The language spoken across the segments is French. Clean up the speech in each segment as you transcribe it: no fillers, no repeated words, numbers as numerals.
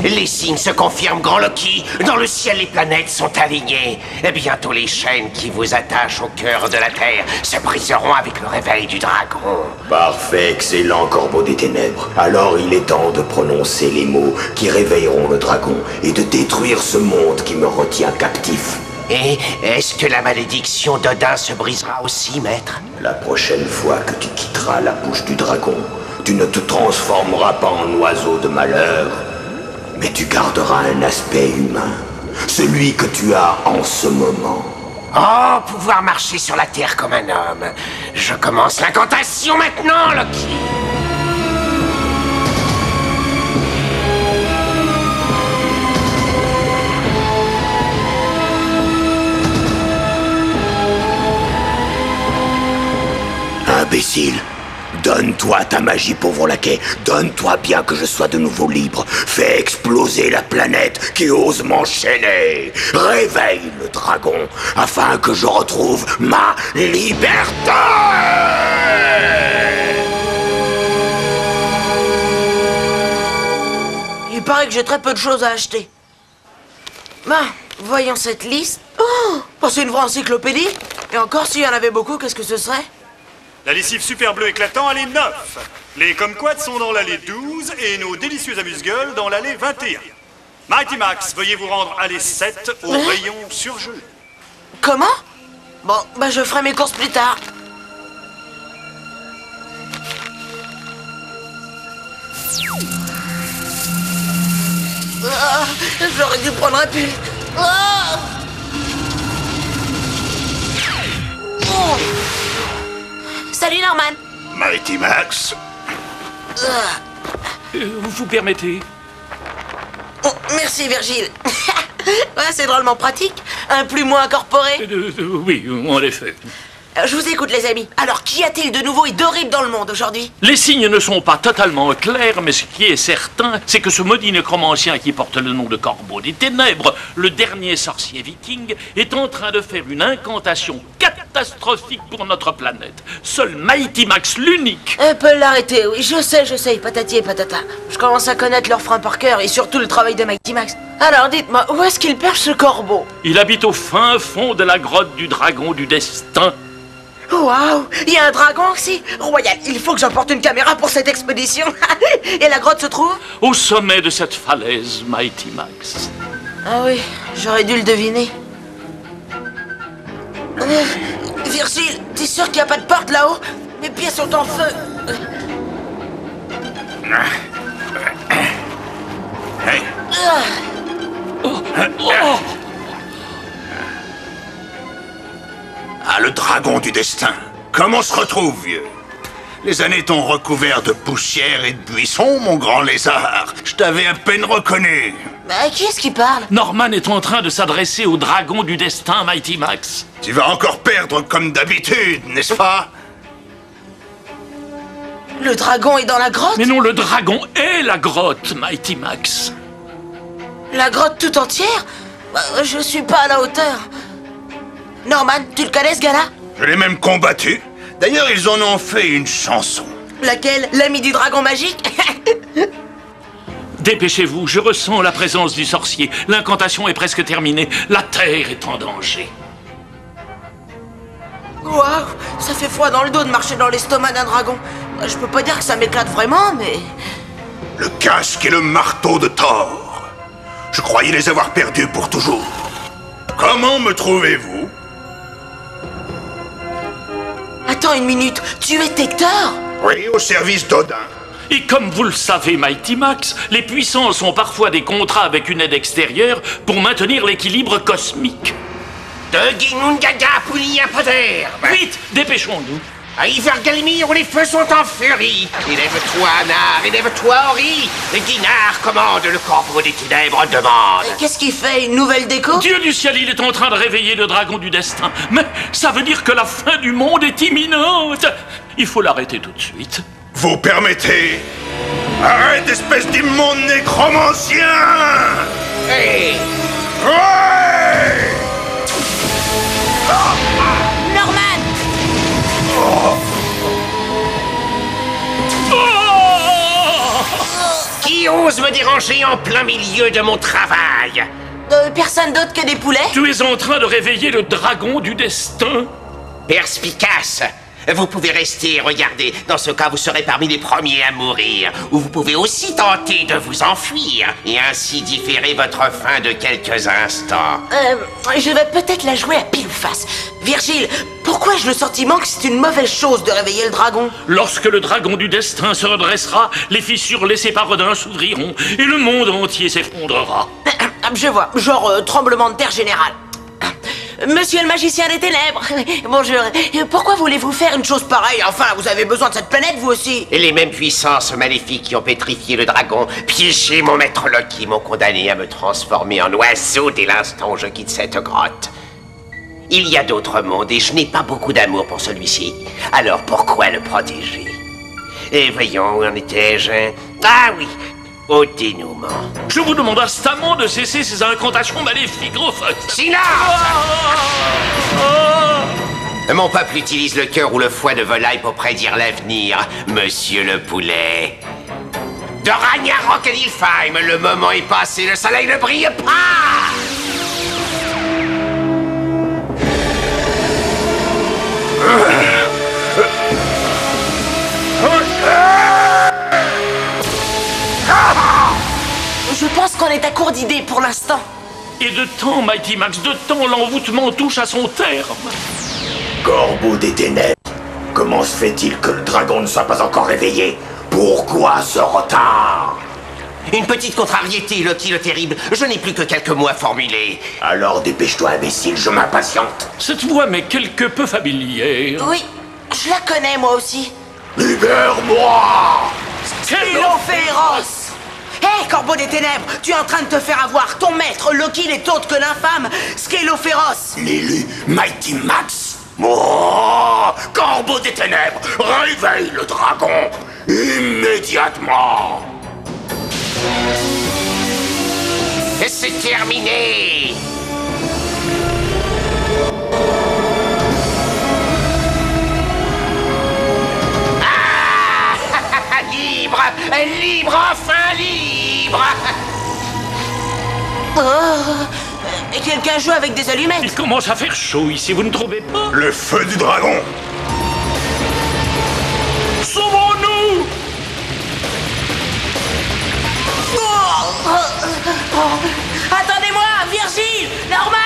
Les signes se confirment, Grand Loki. Dans le ciel, les planètes sont alignées. Et bientôt, les chaînes qui vous attachent au cœur de la Terre se briseront avec le réveil du dragon. Parfait, excellent, Corbeau des Ténèbres. Alors il est temps de prononcer les mots qui réveilleront le dragon et de détruire ce monde qui me retient captif. Et est-ce que la malédiction d'Odin se brisera aussi, maître? La prochaine fois que tu quitteras la bouche du dragon, tu ne te transformeras pas en oiseau de malheur, mais tu garderas un aspect humain, celui que tu as en ce moment. Oh, pouvoir marcher sur la Terre comme un homme. Je commence l'incantation maintenant, Loki. Imbécile! Donne-toi ta magie, pauvre laquais. Donne-toi bien que je sois de nouveau libre. Fais exploser la planète qui ose m'enchaîner. Réveille le dragon afin que je retrouve ma liberté. Il paraît que j'ai très peu de choses à acheter. Voyons cette liste. Oh, c'est une vraie encyclopédie. Et encore, s'il y en avait beaucoup, qu'est-ce que ce serait? La lessive super bleu éclatant, allée 9. Les kumquats sont dans l'allée 12 et nos délicieux amuse-gueules dans l'allée 21. Mighty Max, veuillez vous rendre allée 7 au rayon surgelé. Comment? Bon, je ferai mes courses plus tard. J'aurais dû prendre un pull. Salut Norman. Mighty Max. Vous permettez? Oh, merci Virgile. Ouais, c'est drôlement pratique. Un plumeau incorporé. Oui, en effet. Je vous écoute les amis. Alors, qu'y a-t-il de nouveau et d'horrible dans le monde aujourd'hui? Les signes ne sont pas totalement clairs, mais ce qui est certain, c'est que ce maudit nécromancien qui porte le nom de Corbeau des Ténèbres, le dernier sorcier viking, est en train de faire une incantation catastrophique pour notre planète. Seul Mighty Max, l'unique. Peut l'arrêter, oui, je sais, patati et patata. Je commence à connaître leur frein par cœur et surtout le travail de Mighty Max. Alors, dites-moi, où est-ce qu'il perche ce corbeau? Il habite au fin fond de la grotte du dragon du destin. Waouh, il y a un dragon aussi. Royal, il faut que j'emporte une caméra pour cette expédition. Et la grotte se trouve? Au sommet de cette falaise, Mighty Max. Ah oui, j'aurais dû le deviner. Virgile, t'es sûr qu'il n'y a pas de porte là-haut? Mes pieds sont en feu. Hey. Ah, le dragon du destin. Comment on se retrouve, vieux? Les années t'ont recouvert de poussière et de buissons, mon grand lézard. Je t'avais à peine reconnu. Qui est-ce qui parle? Norman est en train de s'adresser au dragon du destin, Mighty Max. Tu vas encore perdre comme d'habitude, n'est-ce pas? Le dragon est dans la grotte? Mais non, le dragon est la grotte, Mighty Max. La grotte tout entière? Je suis pas à la hauteur. Norman, tu le connais ce gars-là? Je l'ai même combattu. D'ailleurs, ils en ont fait une chanson. Laquelle? L'ami du dragon magique? Dépêchez-vous, je ressens la présence du sorcier. L'incantation est presque terminée. La Terre est en danger. Waouh, ça fait froid dans le dos de marcher dans l'estomac d'un dragon. Je peux pas dire que ça m'éclate vraiment, mais... Le casque et le marteau de Thor. Je croyais les avoir perdus pour toujours. Comment me trouvez-vous? Attends une minute, tu es Hector? Oui, au service d'Odin. Et comme vous le savez, Mighty Max, les puissances ont parfois des contrats avec une aide extérieure pour maintenir l'équilibre cosmique. De Ginungaga Poulia Poder. Vite, dépêchons-nous. À Ivergalmir où les feux sont en furie. Élève-toi, Anar, élève-toi, Ori. Guinard commande, le corbeau des ténèbres demande. Qu'est-ce qu'il fait? Une nouvelle déco? Dieu du ciel, il est en train de réveiller le dragon du destin. Mais ça veut dire que la fin du monde est imminente. Il faut l'arrêter tout de suite. Vous permettez? Arrête, espèce d'immonde nécromancien! Hey! Ouais! Norman! Qui Qui ose me déranger en plein milieu de mon travail? Personne d'autre que des poulets? Tu es en train de réveiller le dragon du destin. Perspicace. Vous pouvez rester et regarder. Dans ce cas, vous serez parmi les premiers à mourir. Ou vous pouvez aussi tenter de vous enfuir et ainsi différer votre fin de quelques instants. Je vais peut-être la jouer à pile ou face. Virgile, pourquoi ai-je le sentiment que c'est une mauvaise chose de réveiller le dragon? Lorsque le dragon du destin se redressera, les fissures laissées par Odin s'ouvriront et le monde entier s'effondrera. Je vois, genre tremblement de terre général. Monsieur le magicien des ténèbres, bonjour. Pourquoi voulez-vous faire une chose pareille? Enfin, vous avez besoin de cette planète, vous aussi. Et les mêmes puissances maléfiques qui ont pétrifié le dragon, piégé mon maître Loki, m'ont condamné à me transformer en oiseau dès l'instant où je quitte cette grotte. Il y a d'autres mondes et je n'ai pas beaucoup d'amour pour celui-ci. Alors pourquoi le protéger? Et voyons, où en étais-je? Ah oui, au dénouement. Je vous demande instamment de cesser ces incantations maléfiques, Rufus. Silence! Mon peuple utilise le cœur ou le foie de volaille pour prédire l'avenir, monsieur le poulet. De Ragnarok et Nilfheim, le moment est passé, le soleil ne brille pas! Je pense qu'on est à court d'idées pour l'instant. Et de temps, Mighty Max, de temps, l'envoûtement touche à son terme. Corbeau des ténèbres, comment se fait-il que le dragon ne soit pas encore réveillé? Pourquoi ce retard? Une petite contrariété, Loki le terrible. Je n'ai plus que quelques mots à formuler. Alors dépêche-toi, imbécile, je m'impatiente. Cette voix m'est quelque peu familière. Oui, je la connais moi aussi. Libère-moi! Skélophéros! Hé, corbeau des ténèbres, tu es en train de te faire avoir. Ton maître, Loki, n'est autre que l'infâme Skélophéros. L'élu Mighty Max. Oh, corbeau des ténèbres, réveille le dragon immédiatement. C'est terminé. Ah! Libre! Libre, enfin libre! Et quelqu'un joue avec des allumettes. Il commence à faire chaud ici, vous ne trouvez pas? Le feu du dragon. Sauvons-nous! Attendez-moi, Virgile, Norman!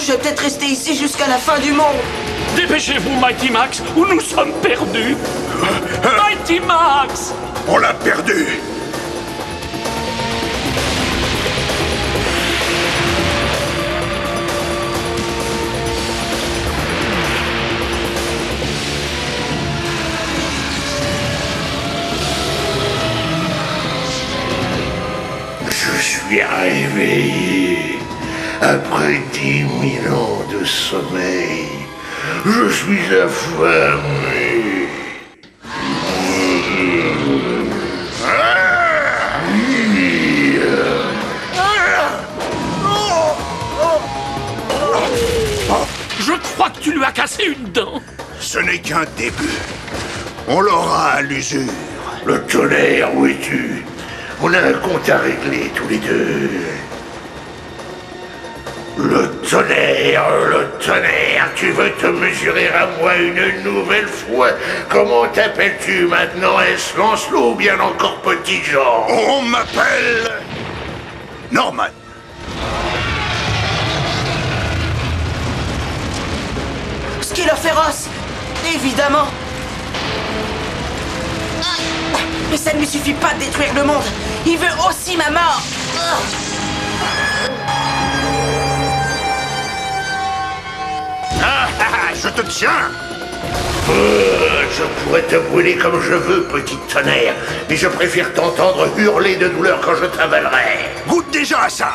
Je vais peut-être rester ici jusqu'à la fin du monde. Dépêchez-vous, Mighty Max, ou nous sommes perdus. Mighty Max! On l'a perdu. Je suis réveillé. Après 10 000 ans de sommeil, je suis affamé. Je crois que tu lui as cassé une dent. Ce n'est qu'un début. On l'aura à l'usure. Le tonnerre, où es-tu? On a un compte à régler tous les deux. Le tonnerre, tu veux te mesurer à moi une nouvelle fois? Comment t'appelles-tu maintenant? Est-ce Lancelot ou bien encore Petit Jean? On m'appelle Norman. Skélophéros, évidemment. Mais ça ne lui suffit pas de détruire le monde. Il veut aussi ma mort. Je te tiens. Je pourrais te brûler comme je veux, petit tonnerre, mais je préfère t'entendre hurler de douleur quand je t'avalerai. Goûte déjà à ça.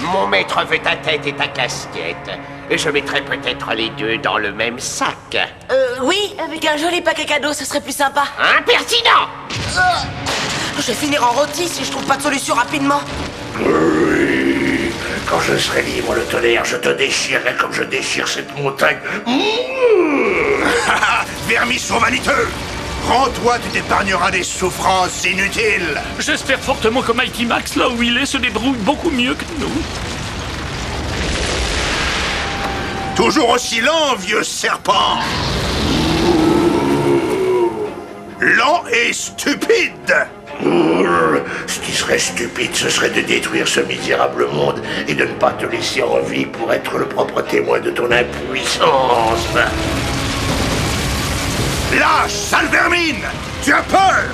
Mon maître veut ta tête et ta casquette. Je mettrai peut-être les deux dans le même sac. Oui, avec un joli paquet cadeau, ce serait plus sympa. Impertinent! Je vais finir en rôti si je trouve pas de solution rapidement. Oui. je serai libre, le tonnerre, je te déchirerai comme je déchire cette montagne. Vermisseau vaniteux! Rends-toi, tu t'épargneras des souffrances inutiles! J'espère fortement que Mighty Max, là où il est, se débrouille beaucoup mieux que nous. Toujours aussi lent, vieux serpent! Lent et stupide! Ce qui serait stupide, ce serait de détruire ce misérable monde et de ne pas te laisser en vie pour être le propre témoin de ton impuissance. Lâche, sale vermine! Tu as peur!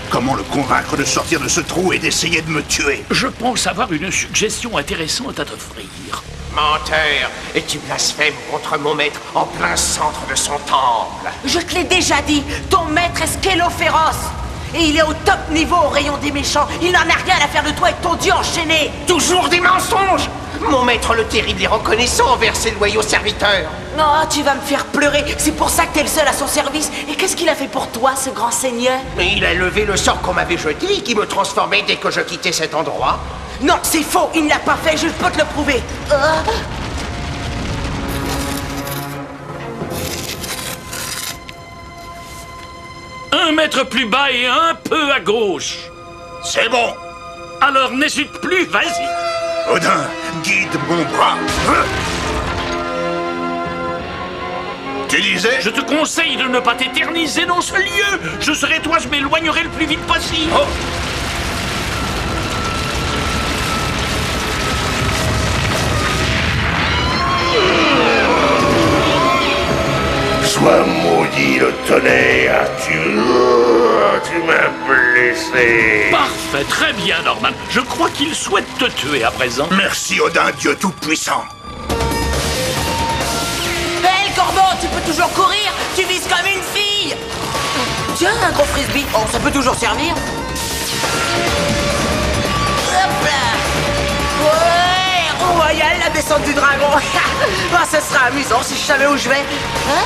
Comment le convaincre de sortir de ce trou et d'essayer de me tuer? Je pense avoir une suggestion intéressante à t'offrir. Menteur, et tu blasphèmes contre mon maître en plein centre de son temple. Je te l'ai déjà dit, ton maître est Skélo féroce. Et il est au top niveau au rayon des méchants. Il n'en a rien à faire de toi avec ton dieu enchaîné. Toujours des mensonges. Mon maître le terrible est reconnaissant envers ses loyaux serviteurs. Non, tu vas me faire pleurer. C'est pour ça que t'es le seul à son service. Et qu'est-ce qu'il a fait pour toi, ce grand seigneur? Il a levé le sort qu'on m'avait jeté et qui me transformait dès que je quittais cet endroit. Non, c'est faux. Il ne l'a pas fait. Je peux te le prouver. Un mètre plus bas et un peu à gauche. C'est bon! Alors n'hésite plus, vas-y. Odin, guide mon bras! Tu disais? Je te conseille de ne pas t'éterniser dans ce lieu. Je serai toi, je m'éloignerai le plus vite possible. Oh. Sois maudit, le tonnerre. Tu m'as blessé. Parfait, très bien, Norman. Je crois qu'il souhaite te tuer à présent. Merci, Odin, Dieu tout-puissant. Hé, Corbeau, tu peux toujours courir. Tu vises comme une fille. Tiens, un gros frisbee. Oh, ça peut toujours servir. Hop là. Ouais, royal, la descente du dragon. Oh, ça sera amusant si je savais où je vais. Hein?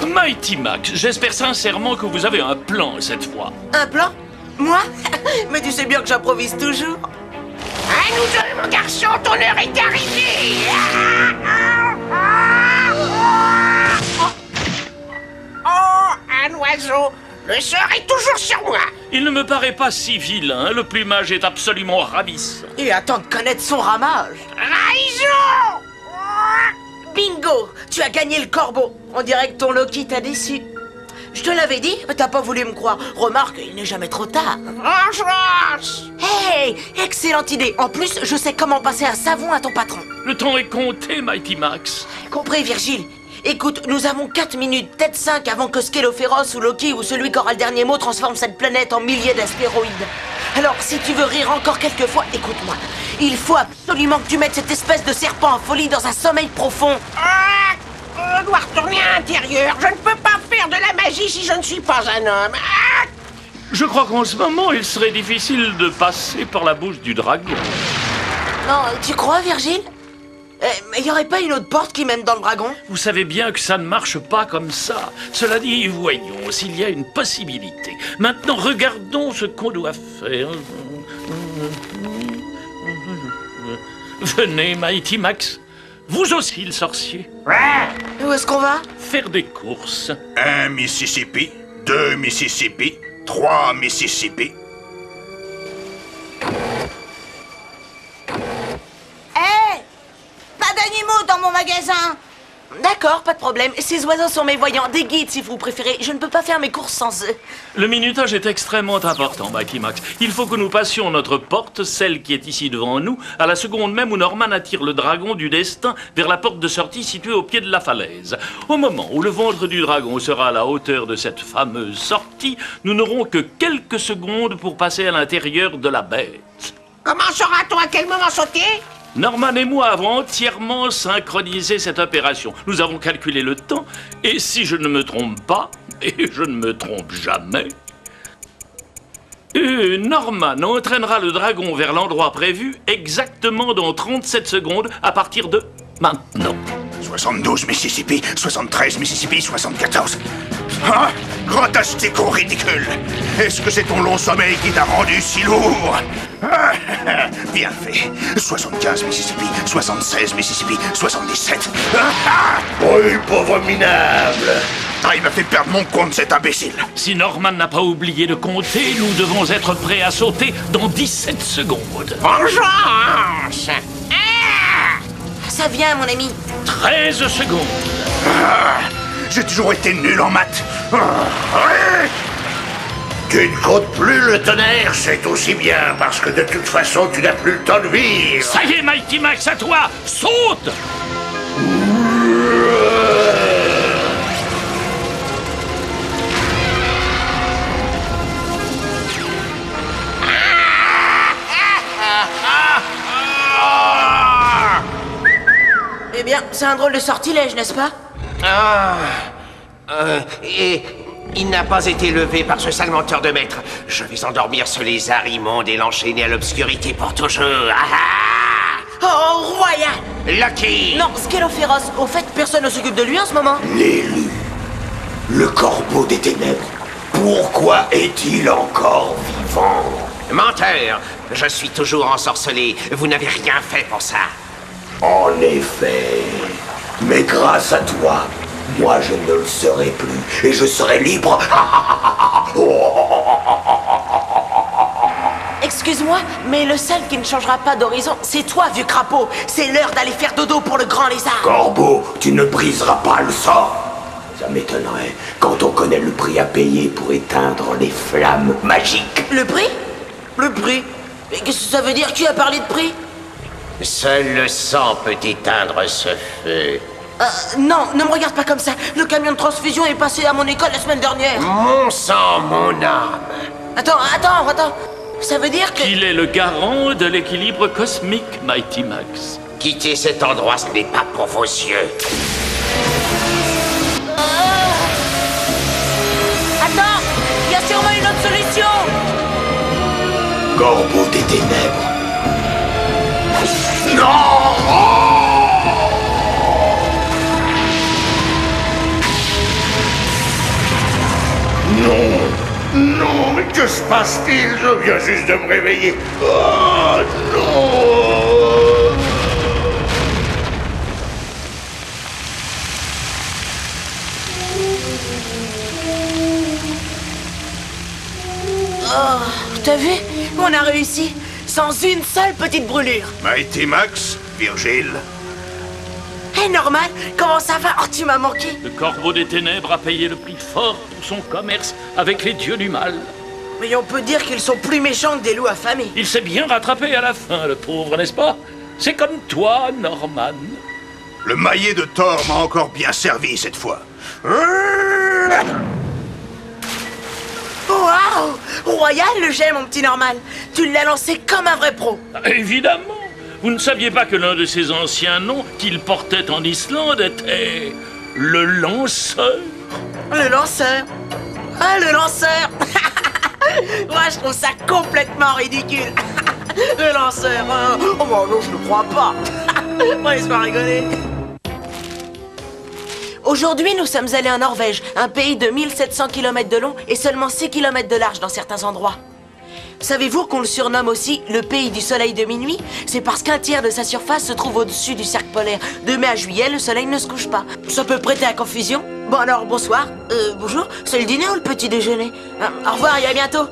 Mighty Max, j'espère sincèrement que vous avez un plan cette fois. Un plan? Moi? Mais tu sais bien que j'improvise toujours. À nous deux, mon garçon, ton heure est arrivée. Oh, un oiseau. Le sort est toujours sur moi. Il ne me paraît pas si vilain, le plumage est absolument ravissant. Et attends de connaître son ramage. Raison. Bingo! Tu as gagné le corbeau. On dirait que ton Loki t'a déçu. Je te l'avais dit, mais t'as pas voulu me croire. Remarque, il n'est jamais trop tard. Vengeance. Hey! Excellente idée. En plus, je sais comment passer un savon à ton patron. Le temps est compté, Mighty Max. Compris, Virgile? Écoute, nous avons 4 minutes, peut-être 5 avant que Skélo féroce ou Loki ou celui qui aura le dernier mot transforme cette planète en milliers d'astéroïdes. Alors, si tu veux rire encore quelques fois, écoute-moi. Il faut absolument que tu mettes cette espèce de serpent en folie dans un sommeil profond. On doit retourner à l'intérieur. Je ne peux pas faire de la magie si je ne suis pas un homme. Je crois qu'en ce moment, il serait difficile de passer par la bouche du dragon. Non, tu crois, Virgile? Mais y aurait pas une autre porte qui mène dans le dragon? Vous savez bien que ça ne marche pas comme ça. Cela dit, voyons s'il y a une possibilité. Maintenant, regardons ce qu'on doit faire. Venez, Mighty Max. Vous aussi, le sorcier. Où est-ce qu'on va? Faire des courses. 1 Mississippi, 2 Mississippi, 3 Mississippi. Hé! Pas d'animaux dans mon magasin! D'accord, pas de problème. Ces oiseaux sont mes voyants, des guides si vous préférez. Je ne peux pas faire mes courses sans eux. Le minutage est extrêmement important, Mighty Max. Il faut que nous passions notre porte, celle qui est ici devant nous, à la seconde même où Norman attire le dragon du destin vers la porte de sortie située au pied de la falaise. Au moment où le ventre du dragon sera à la hauteur de cette fameuse sortie, nous n'aurons que quelques secondes pour passer à l'intérieur de la bête. Comment saura-t-on à quel moment sauter? Norman et moi avons entièrement synchronisé cette opération. Nous avons calculé le temps, et si je ne me trompe pas, et je ne me trompe jamais, Norman entraînera le dragon vers l'endroit prévu exactement dans 37 secondes à partir de maintenant. 72 Mississippi, 73 Mississippi, 74. Ah, grand asticot ridicule. Est-ce que c'est ton long sommeil qui t'a rendu si lourd? Ah, bien fait. 75 Mississippi, 76 Mississippi, 77. Oui, pauvre minable. Ah, il m'a fait perdre mon compte, cet imbécile. Si Norman n'a pas oublié de compter, nous devons être prêts à sauter dans 17 secondes. Vengeance! Ça vient, mon ami. 13 secondes. Ah, j'ai toujours été nul en maths. Tu ne comptes plus le tonnerre, c'est aussi bien, parce que de toute façon, tu n'as plus le temps de vivre. Ça y est, Mighty Max, à toi. Saute! Eh bien, c'est un drôle de sortilège, n'est-ce pas? Et il n'a pas été levé par ce sale menteur de maître. Je vais endormir ce lézard immonde et l'enchaîner à l'obscurité pour toujours. Oh, royal! Lucky! Non, Scélophéros, au fait, personne ne s'occupe de lui en ce moment. L'élu, le corbeau des ténèbres, pourquoi est-il encore vivant? Menteur! Je suis toujours ensorcelé. Vous n'avez rien fait pour ça. En effet, mais grâce à toi, moi je ne le serai plus et je serai libre. Excuse-moi, mais le seul qui ne changera pas d'horizon, c'est toi, vieux crapaud. C'est l'heure d'aller faire dodo pour le grand lézard. Corbeau, tu ne briseras pas le sort. Ça m'étonnerait quand on connaît le prix à payer pour éteindre les flammes magiques. Le prix? Le prix? Mais qu'est-ce que ça veut dire? Qui a parlé de prix? Seul le sang peut éteindre ce feu. Non, ne me regarde pas comme ça. Le camion de transfusion est passé à mon école la semaine dernière. Mon sang, mon âme. Attends. Ça veut dire que... Il est le garant de l'équilibre cosmique, Mighty Max. Quitter cet endroit, ce n'est pas pour vos yeux. Attends, il y a sûrement une autre solution. Corbeau des ténèbres. Non, mais que se passe-t-il? Je viens juste de me réveiller. Oh non! Oh, t'as vu? On a réussi. Sans une seule petite brûlure. Mighty Max, Virgile. Hé, Norman, comment ça va? Oh, tu m'as manqué. Le corbeau des ténèbres a payé le prix fort pour son commerce avec les dieux du mal. Mais on peut dire qu'ils sont plus méchants que des loups affamés. Il s'est bien rattrapé à la fin, le pauvre, n'est-ce pas? C'est comme toi, Norman. Le maillet de Thor m'a encore bien servi cette fois. Waouh! Royal le jet, mon petit Norman. Tu l'as lancé comme un vrai pro. Évidemment. Vous ne saviez pas que l'un de ses anciens noms qu'il portait en Islande était le lanceur. Le lanceur. Ah, le lanceur. Moi, je trouve ça complètement ridicule. Le lanceur. Oh, bon, non, je ne crois pas. On laisse pas rigoler. Aujourd'hui, nous sommes allés en Norvège, un pays de 1700 km de long et seulement 6 km de large dans certains endroits. Savez-vous qu'on le surnomme aussi le pays du soleil de minuit? C'est parce qu'un tiers de sa surface se trouve au-dessus du cercle polaire. De mai à juillet, le soleil ne se couche pas. Ça peut prêter à confusion. Bon alors, bonsoir. Bonjour. C'est le dîner ou le petit déjeuner? Au revoir et à bientôt.